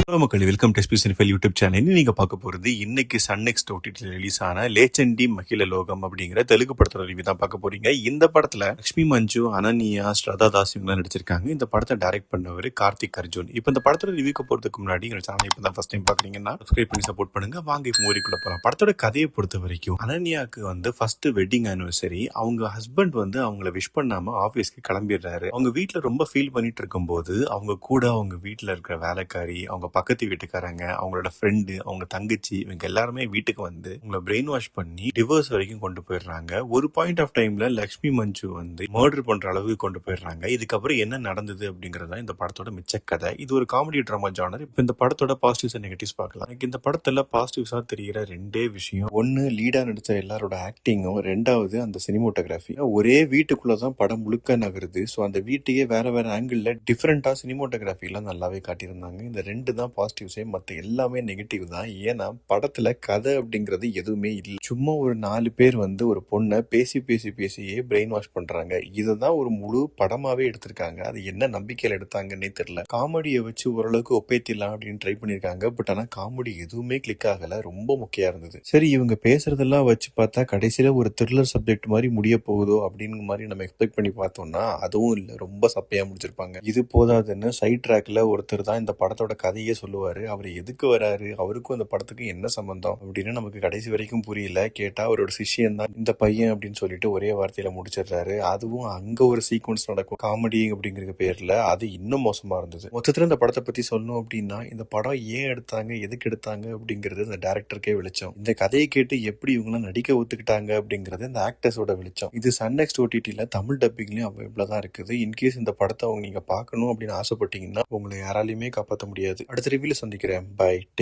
Hello மக்கள், welcome to SP cinephile YouTube channel. நீங்க பார்க்க போறது இன்னைக்கு சன் நெக்ஸ்ட் ஓடிடியில் ரிலீஸ் ஆன லேச்சண்டி மகிழ லோகம் அப்படிங்கிற தெலுங்கு படத்தோட ரிவ்யூ தான் பார்க்க போறீங்க. இந்த படத்துல லட்சுமி மஞ்சு, அனன்யா, ஸ்ரதா தாஸ் இவங்கலாம் நடிச்சிருக்காங்க. இந்த படத்தை டைரக்ட் பண்ணவர் கார்த்திக் அர்ஜுன். இப்போ இந்த படத்தோட ரிவ்யூக்கு போறதுக்கு முன்னாடி எங்க சேனல் இப்போ தான் ஃபர்ஸ்ட் டைம் பாக்குறீங்கன்னா சப்ஸ்கிரைப் பண்ணி சப்போர்ட் பண்ணுங்க. வாங்க இப்போ மூவிக்குள்ள போலாம். படத்தோட கதையை பொறுத்த வரைக்கும் அனன்யாவுக்கு ஃபர்ஸ்ட் வெட்டிங் ஆனிவர்சரி. அவங்க ஹஸ்பண்ட் அவங்கள விஷ் பண்ணாம ஆபீஸ்க்கு கிளம்பிடுறாரு. அவங்க வீட்டுல ரொம்ப ஃபீல் பண்ணிட்டு இருக்கும் போது அவங்க கூட அவங்க வீட்டுல இருக்கிற வேலைக்காரி, அவங்க பக்கத்து வீட்டுக்காரங்க, அவங்களோட ஃப்ரெண்டு, அவங்க தங்கச்சி, இவங்க எல்லாருமே வீட்டுக்கு உங்களை பிரெயின் வாஷ் பண்ணி டிவோர்ஸ் வரைக்கும் கொண்டு போயிடுறாங்க. ஒரு பாயிண்ட் ஆஃப் டைம்ல லக்ஷ்மி மஞ்சு மர்டர் பண்ற அளவுக்கு கொண்டு போயிடுறாங்க. இதுக்கப்புறம் என்ன நடந்தது அப்படிங்கறத இந்த படத்தோட மிச்ச கதை. இது ஒரு காமெடி டிராமா ஜானர். இப்ப இந்த படத்தோட பாசிட்டிவ்ஸ் அண்ட் நெகட்டிவ்ஸ் பார்க்கலாம். எனக்கு இந்த படத்துல பாசிட்டிவ்ஸா தெரிகிற ரெண்டே விஷயம். ஒன்னு, லீடா நடிச்ச எல்லாரோட ஆக்டிங்கும். ரெண்டாவது, அந்த சினிமோட்டோகிராஃபி. ஒரே வீட்டுக்குள்ளதான் படம் முழுக்க நகருது. ஸோ அந்த வீட்டையே வேற வேற ஆங்கிள் டிஃப்ரெண்டா சினிமோட்டோகிராஃபி எல்லாம் நல்லாவே காட்டியிருந்தாங்க. இந்த ரெண்டு தான் பாசிட்டிவ்ஸே. மற்ற எல்லாமே நெகட்டிவ் தான். ஏன்னா படத்துல கதை அப்படிங்கிறது எதுவுமே இல்லை. சும்மா ஒரு 4 பேர் ஒரு பொண்ணை பேசி பேசி பேசியே பிரெயின் வாஷ் பண்றாங்க. இதுதான் ஒரு முழு படமாவே எடுத்திருக்காங்க. அது என்ன நம்பிக்கையில எடுத்தாங்கன்னே தெரியல. காமெடியை வச்சு ஓரளவுக்கு ஒப்பேத்திடலாம் அப்படின்னு ட்ரை பண்ணிருக்காங்க. பட் ஆனா காமெடி எதுவுமே கிளிக் ஆகல. ரொம்ப முக்கியம் இருந்தது. சரி, இவங்க பேசுறதெல்லாம் வச்சு பார்த்தா கடைசியில ஒரு த்ரில்லர் சப்ஜெக்ட் மாதிரி முடிய போகுதோ அப்படின்னு மாதிரி நம்ம எக்ஸ்பெக்ட் பண்ணி பார்த்தோம்னா அதுவும் இல்லை. ரொம்ப சப்பையா முடிச்சிருப்பாங்க. இது போதாதுன்னு சைட் ட்ராக்ல ஒருத்தர் தான் இந்த படத்தோட கதையே சொல்லுவாரு. அவர் எதுக்கு வராரு, அவருக்கும் அந்த படத்துக்கு என்ன சம்பந்தம் அப்படின்னு நமக்கு கடைசி வரைக்கும் புரியல. கேட்டா அவரோட சிஷியன் தான் இந்த பையன் அப்படின்னு சொல்லிட்டு ஒரே வார்த்தையில முடிச்சிடுறாரு. அதுவும் அங்க ஒரு சீக்வன்ஸ் நடக்கும் காமெடி அப்படிங்கிற பேர்ல. அது இன்னும் மோசமா இருந்தது. மொத்தத்துல இந்த படத்தை பத்தி சொல்லணும் அப்படின்னா, இந்த படம் ஏன் எடுத்தாங்க, எதுக்கு எடுத்தாங்க அப்படிங்கிறது இந்த டைரக்டருக்கே வெளிச்சம். இந்த கதையை கேட்டு எப்படி இவங்களாம் நடிக்க ஒத்துக்கிட்டாங்க அப்படிங்கிறது இந்த ஆக்டர்ஸோட வெளிச்சம். இது சன் நெக்ஸ்ட் ஓடிடில தமிழ் டப்பிங்லயும் அவைலபிளா தான் இருக்குது. இன்கேஸ் இந்த படத்தை நீங்க பார்க்கணும் அப்படின்னு ஆசைப்பட்டீங்கன்னா உங்களை யாராலையுமே காப்பாற்ற முடியாது. அடுத்த ரிவ்யூல சந்திக்கிறேன். பை.